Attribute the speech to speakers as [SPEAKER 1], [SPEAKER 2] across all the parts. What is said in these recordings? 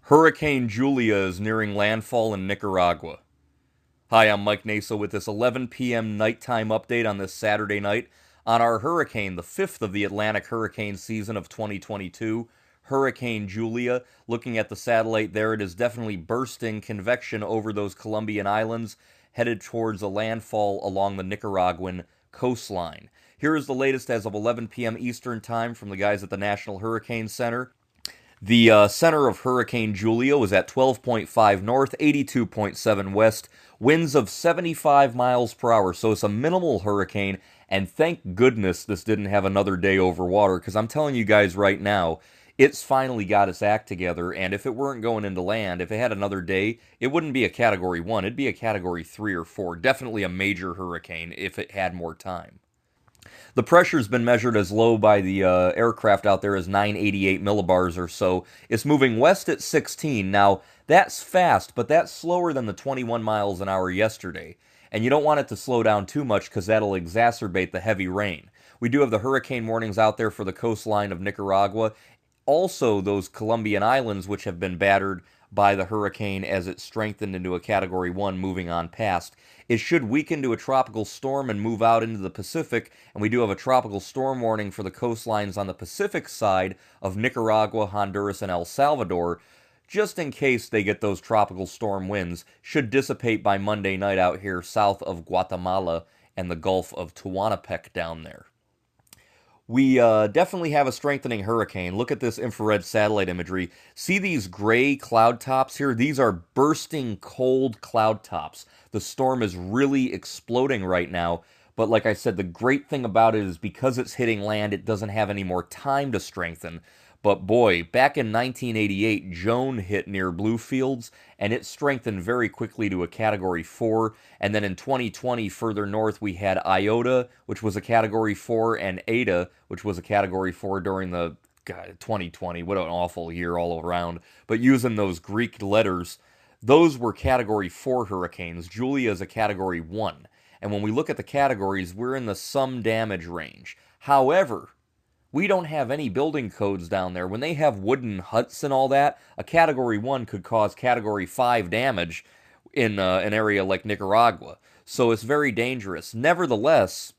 [SPEAKER 1] Hurricane Julia is nearing landfall in Nicaragua. Hi, I'm Mike Nasa with this 11 p.m. nighttime update on this Saturday night on our hurricane, the fifth of the Atlantic hurricane season of 2022, Hurricane Julia. Looking at the satellite there, it is definitely bursting convection over those Colombian islands, headed towards a landfall along the Nicaraguan coastline. Here is the latest as of 11 p.m. Eastern Time from the guys at the National Hurricane Center. The center of Hurricane Julia was at 12.5 north, 82.7 west, winds of 75 miles per hour. So it's a minimal hurricane, and thank goodness this didn't have another day over water, because I'm telling you guys right now, it's finally got its act together, and if it weren't going into land, if it had another day, it wouldn't be a Category 1, it'd be a Category 3 or 4, definitely a major hurricane if it had more time. The pressure's been measured as low by the aircraft out there as 988 millibars or so. It's moving west at 16. Now, that's fast, but that's slower than the 21 miles an hour yesterday. And you don't want it to slow down too much because that'll exacerbate the heavy rain. We do have the hurricane warnings out there for the coastline of Nicaragua. Also, those Colombian islands, which have been battered by the hurricane as it strengthened into a Category 1 moving on past. It should weaken to a tropical storm and move out into the Pacific, and we do have a tropical storm warning for the coastlines on the Pacific side of Nicaragua, Honduras, and El Salvador, just in case they get those tropical storm winds. Should dissipate by Monday night out here south of Guatemala and the Gulf of Tehuantepec down there. We definitely have a strengthening hurricane. Look at this infrared satellite imagery. See these gray cloud tops here? These are bursting cold cloud tops. The storm is really exploding right now. But like I said, the great thing about it is because it's hitting land, it doesn't have any more time to strengthen. But boy, back in 1988, Joan hit near Bluefields, and it strengthened very quickly to a Category 4. And then in 2020, further north, we had Iota, which was a Category 4, and Eta, which was a Category 4 during the 2020. What an awful year all around. But using those Greek letters, those were Category 4 hurricanes. Julia is a Category 1. And when we look at the categories, we're in the some damage range. However, we don't have any building codes down there. When they have wooden huts and all that, a Category 1 could cause Category 5 damage in an area like Nicaragua. So it's very dangerous. Nevertheless,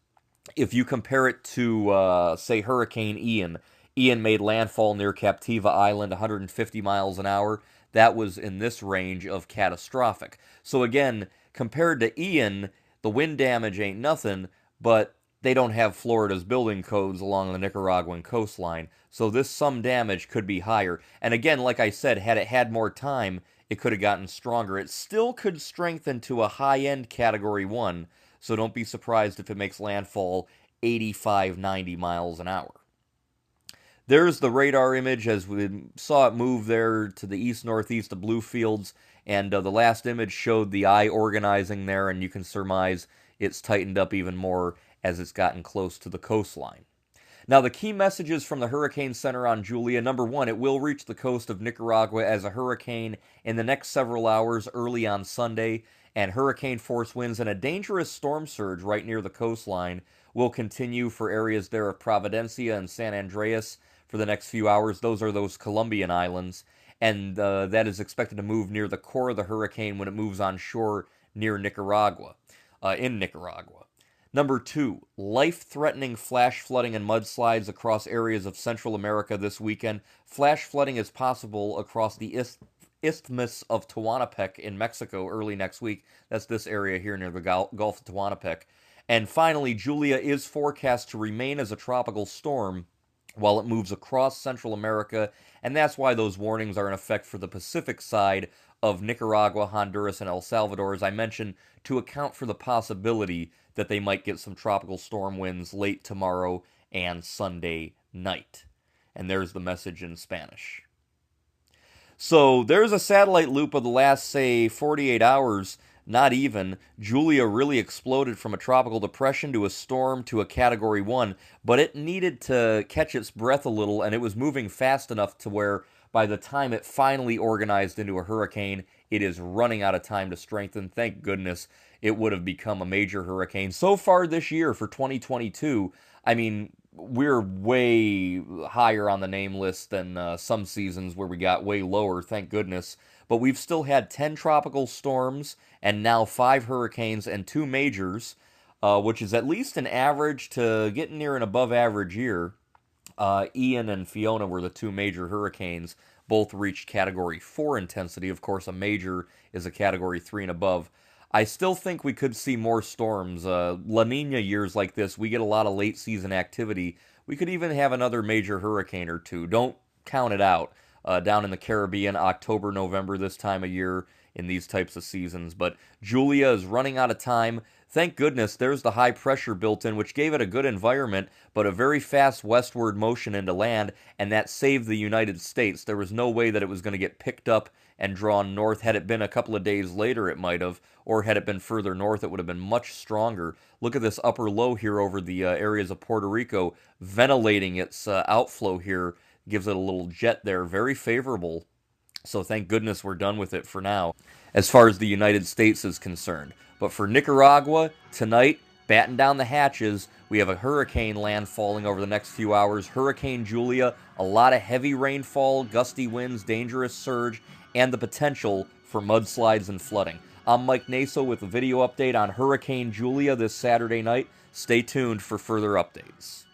[SPEAKER 1] if you compare it to, say, Hurricane Ian, Ian made landfall near Captiva Island, 150 miles an hour. That was in this range of catastrophic. So again, compared to Ian, the wind damage ain't nothing, but they don't have Florida's building codes along the Nicaraguan coastline, so this some damage could be higher. And again, like I said, had it had more time, it could have gotten stronger. It still could strengthen to a high-end Category 1, so don't be surprised if it makes landfall 85, 90 miles an hour. There's the radar image as we saw it move there to the east-northeast of Bluefields, and the last image showed the eye organizing there, and you can surmise it's tightened up even more as it's gotten close to the coastline. Now, the key messages from the Hurricane Center on Julia: number one, it will reach the coast of Nicaragua as a hurricane in the next several hours early on Sunday, and hurricane force winds and a dangerous storm surge right near the coastline will continue for areas there of Providencia and San Andreas for the next few hours. Those are those Colombian islands, and that is expected to move near the core of the hurricane when it moves on shore near Nicaragua, in Nicaragua. Number two, life-threatening flash flooding and mudslides across areas of Central America this weekend. Flash flooding is possible across the Isthmus of Tehuantepec in Mexico early next week. That's this area here near the Gulf of Tehuantepec. And finally, Julia is forecast to remain as a tropical storm while it moves across Central America, and that's why those warnings are in effect for the Pacific side of Nicaragua, Honduras, and El Salvador, as I mentioned, to account for the possibility that they might get some tropical storm winds late tomorrow and Sunday night. And there's the message in Spanish. So there's a satellite loop of the last, say, 48 hours. Not even. Julia really exploded from a tropical depression to a storm to a Category 1, but it needed to catch its breath a little, and it was moving fast enough to where by the time it finally organized into a hurricane, it is running out of time to strengthen. Thank goodness it would have become a major hurricane. So far this year for 2022, I mean, we're way higher on the name list than some seasons where we got way lower, thank goodness. But we've still had 10 tropical storms and now 5 hurricanes and 2 majors, which is at least an average to getting near an above average year. Ian and Fiona were the 2 major hurricanes. Both reached Category 4 intensity. Of course, a major is a Category 3 and above. I still think we could see more storms. La Nina years like this, we get a lot of late season activity. We could even have another major hurricane or two. Don't count it out. Down in the Caribbean, October, November, this time of year in these types of seasons. But Julia is running out of time. Thank goodness there's the high pressure built in, which gave it a good environment, but a very fast westward motion into land, and that saved the United States. There was no way that it was going to get picked up and drawn north. Had it been a couple of days later, it might have, or had it been further north, it would have been much stronger. Look at this upper low here over the areas of Puerto Rico, ventilating its outflow here. Gives it a little jet there, very favorable. So thank goodness we're done with it for now, as far as the United States is concerned. But for Nicaragua, tonight, batten down the hatches. We have a hurricane landfalling over the next few hours. Hurricane Julia, a lot of heavy rainfall, gusty winds, dangerous surge, and the potential for mudslides and flooding. I'm Mike Naso with a video update on Hurricane Julia this Saturday night. Stay tuned for further updates.